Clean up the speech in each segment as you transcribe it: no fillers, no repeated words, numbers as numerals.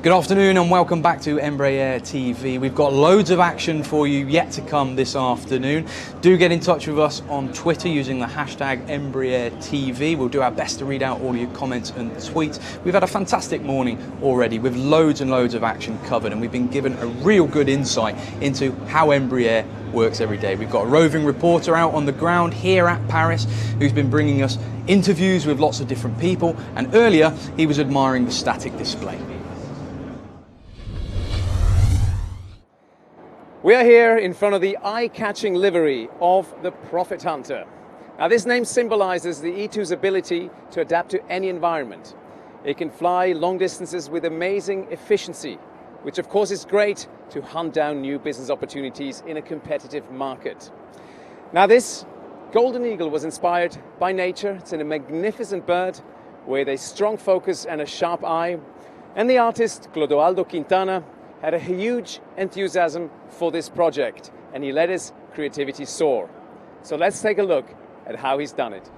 Good afternoon and welcome back to Embraer TV. We've got loads of action for you yet to come this afternoon. Do get in touch with us on Twitter using the hashtag Embraer TV. We'll do our best to read out all your comments and tweets. We've had a fantastic morning already with loads and loads of action covered, and we've been given a real good insight into how Embraer works every day. We've got a roving reporter out on the ground here at Paris who's been bringing us interviews with lots of different people, and earlier he was admiring the static display. We are here in front of the eye-catching livery of the Prophet Hunter. Now, this name symbolizes the E2's ability to adapt to any environment. It can fly long distances with amazing efficiency, which of course is great to hunt down new business opportunities in a competitive market. Now, this Golden Eagle was inspired by nature. It's a magnificent bird with a strong focus and a sharp eye. And the artist, Cloadoaldo Quintana, had a huge enthusiasm for this project, and he let his creativity soar. So let's take a look at how he's done it.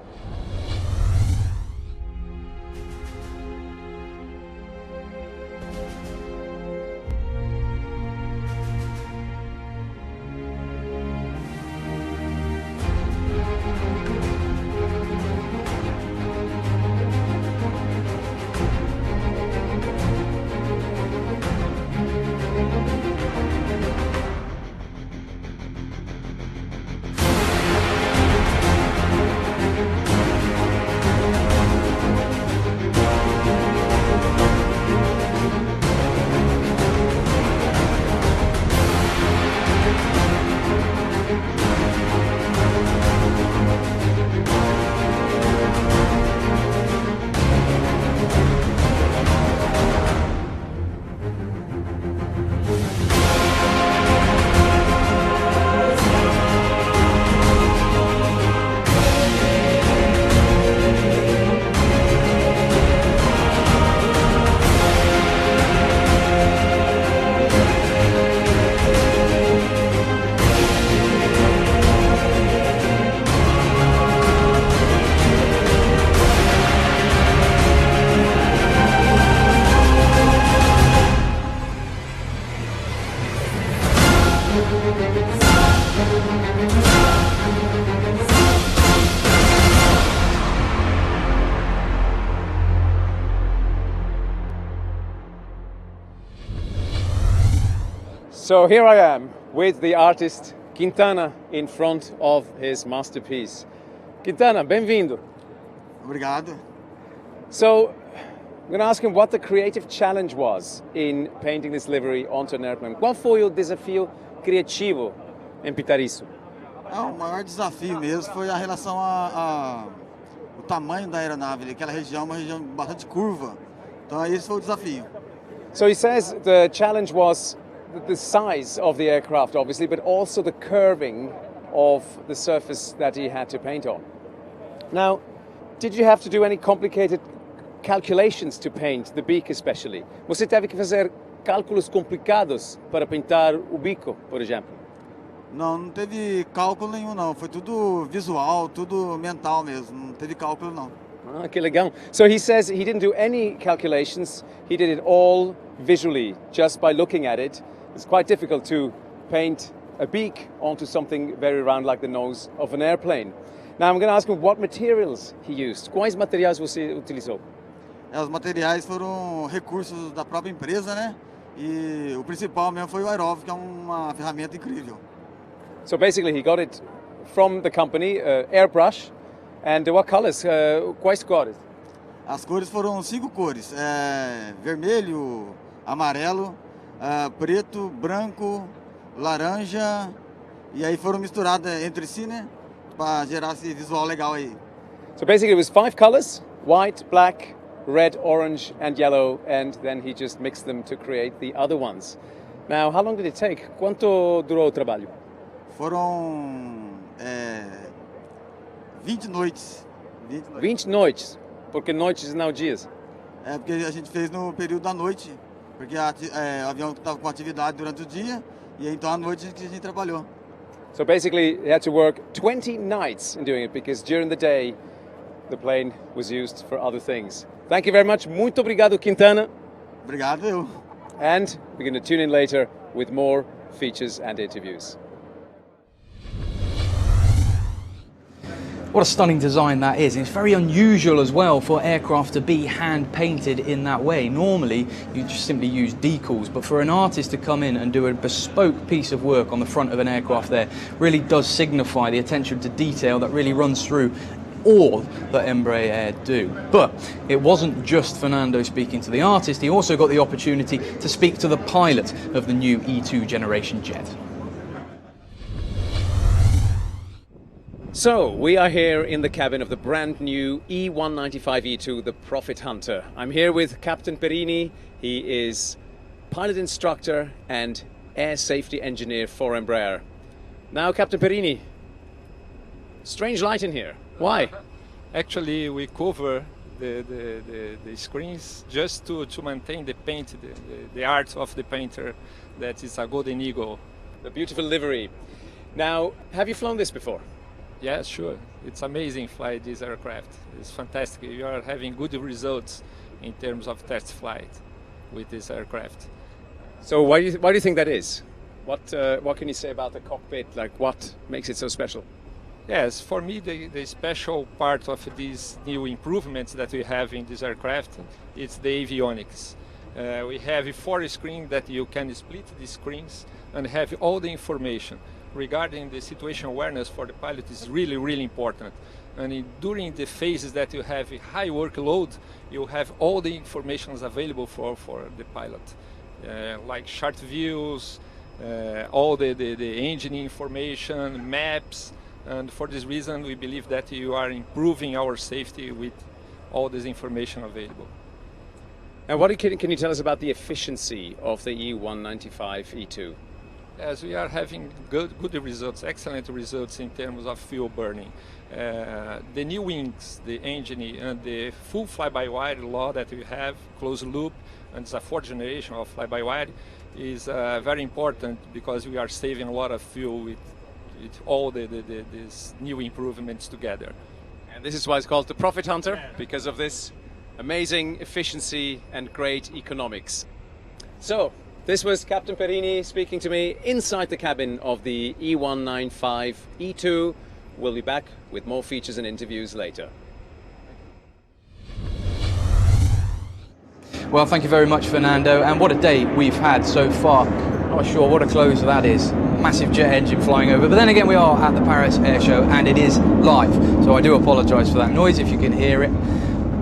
So here I am with the artist Quintana in front of his masterpiece. Quintana, bem-vindo. Obrigado. So I'm going to ask him what the creative challenge was in painting this livery onto an airplane. Qual foi o desafio criativo em pintar isso? O maior desafio mesmo foi a relação o tamanho da aeronave. Aquela região é uma região bastante curva. Então esse foi o desafio. So he says the challenge was the size of the aircraft, obviously, but also the curving of the surface that he had to paint on. Now, did you have to do any complicated calculations to paint the beak especially? Você teve que fazer cálculos complicados para pintar o bico, por exemplo? Não teve cálculo nenhum não, foi tudo visual, tudo mental mesmo, não teve cálculo não. Ah, que legal. So he says he didn't do any calculations, he did it all visually, just by looking at it. It's quite difficult to paint a beak onto something very round like the nose of an airplane. Now I'm going to ask him what materials he used. Quais materiais você utilizou? Os materiais foram recursos da própria empresa, né? E o principal mesmo foi o Airshow, que é uma ferramenta incrível. So basically he got it from the company, airbrush, and what colors? Quais cores? As cores foram 5 cores, vermelho, amarelo, preto, branco, laranja, e aí foram misturadas entre si, né? Para gerar esse visual legal aí. So basically it was 5 colors, white, black, red, orange and yellow, and then he just mixed them to create the other ones. Now, how long did it take? Quanto durou o trabalho? Foram 20 noites. 20 noites, porque noites não dias. Porque a gente fez no período da noite, porque o avião estava com atividade durante o dia, e então à noite que a gente trabalhou. So basically, he had to work 20 nights in doing it, because during the day, the plane was used for other things. Thank you very much. Muito obrigado, Quintana. Obrigado, eu. And we're going to tune in later with more features and interviews. What a stunning design that is. It's very unusual as well for aircraft to be hand painted in that way. Normally you just simply use decals, but for an artist to come in and do a bespoke piece of work on the front of an aircraft there really does signify the attention to detail that really runs through all that Embraer do. But it wasn't just Fernando speaking to the artist, he also got the opportunity to speak to the pilot of the new E2 generation jet. So, we are here in the cabin of the brand new E195-E2, the Profit Hunter. I'm here with Captain Perini. He is pilot instructor and air safety engineer for Embraer. Now, Captain Perini, strange light in here. Why? Actually, we cover the screens just to maintain the paint, the art of the painter, that is a Golden Eagle. The beautiful livery. Now, have you flown this before? Yeah, sure. It's amazing fly this aircraft. It's fantastic. You are having good results in terms of test flight with this aircraft. So why do you think that is? What can you say about the cockpit? Like, what makes it so special? Yes, for me the special part of these new improvements that we have in this aircraft is the avionics. We have 4 screens that you can split the screens and have all the information regarding the situation awareness for the pilot is really, really important. And during the phases that you have a high workload, you have all the information available for the pilot, like chart views, all the engine information, maps. And for this reason, we believe that you are improving our safety with all this information available. And what can you tell us about the efficiency of the E195-E2? As we are having good results, excellent results in terms of fuel burning. The new wings, the engine, and the full fly-by-wire law that we have, closed loop, and it's a 4th generation of fly-by-wire, is very important because we are saving a lot of fuel with all these new improvements together. And this is why it's called the Profit Hunter, because of this amazing efficiency and great economics. So, this was Captain Perini speaking to me inside the cabin of the E195-E2. We'll be back with more features and interviews later. Well, thank you very much, Fernando, and what a day we've had so far. Not sure what a close that is. Massive jet engine flying over, but then again we are at the Paris Airshow and it is live, so I do apologise for that noise if you can hear it.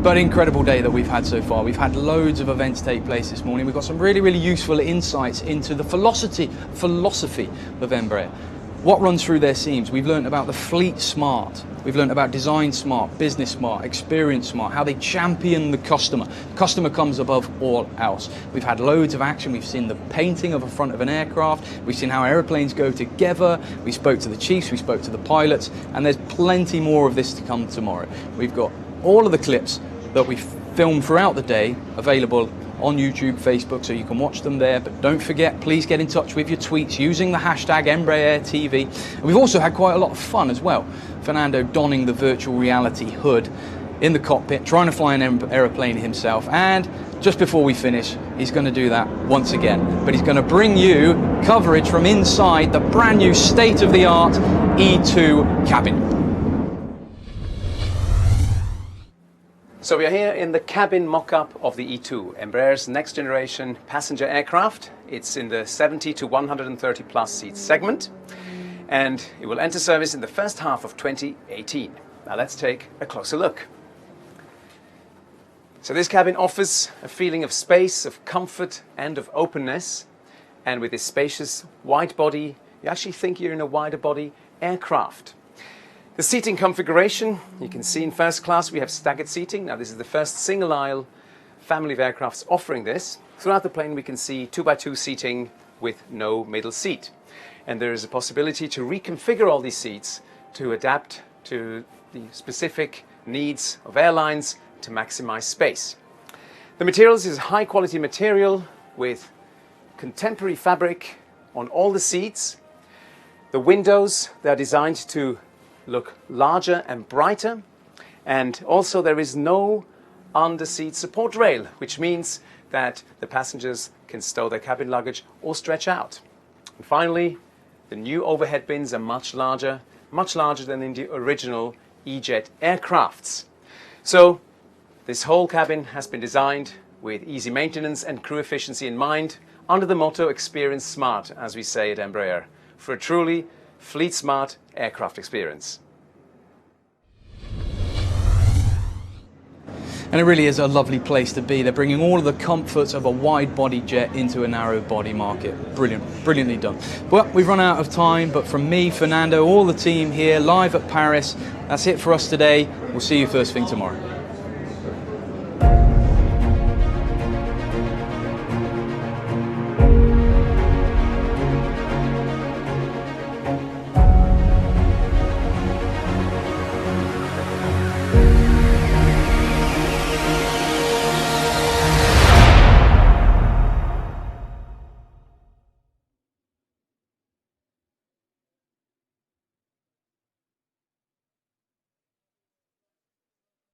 But incredible day that we've had so far. We've had loads of events take place this morning. We've got some really, really useful insights into the philosophy of Embraer. What runs through their seams? We've learned about the fleet smart. We've learned about design smart, business smart, experience smart, how they champion the customer. The customer comes above all else. We've had loads of action. We've seen the painting of the front of an aircraft. We've seen how airplanes go together. We spoke to the chiefs, we spoke to the pilots, and there's plenty more of this to come tomorrow. We've got all of the clips that we filmed throughout the day available on YouTube, Facebook, so you can watch them there. But don't forget, please get in touch with your tweets using the hashtag Embraer TV. And we've also had quite a lot of fun as well. Fernando donning the virtual reality hood in the cockpit, trying to fly an aeroplane himself. And just before we finish, he's going to do that once again. But he's going to bring you coverage from inside the brand new state-of-the-art E2 cabin. So we are here in the cabin mock-up of the E2, Embraer's next generation passenger aircraft. It's in the 70 to 130 plus seat segment, and it will enter service in the first half of 2018. Now let's take a closer look. So this cabin offers a feeling of space, of comfort and of openness, and with this spacious wide body, you actually think you're in a wider body aircraft. The seating configuration, you can see in first class we have staggered seating. Now this is the first single aisle family of aircrafts offering this. Throughout the plane we can see 2x2 seating with no middle seat. And there is a possibility to reconfigure all these seats to adapt to the specific needs of airlines to maximize space. The materials is high quality material with contemporary fabric on all the seats. The windows, they are designed to look larger and brighter, and also there is no under-seat support rail, which means that the passengers can stow their cabin luggage or stretch out. And finally, the new overhead bins are much larger than in the original E-Jet aircrafts. So this whole cabin has been designed with easy maintenance and crew efficiency in mind, under the motto Experience Smart, as we say at Embraer, for a truly fleet smart aircraft experience. And it really is a lovely place to be. They're bringing all of the comforts of a wide-body jet into a narrow-body market. Brilliant, brilliantly done. Well, we've run out of time, but from me, Fernando, all the team here, live at Paris, that's it for us today. We'll see you first thing tomorrow.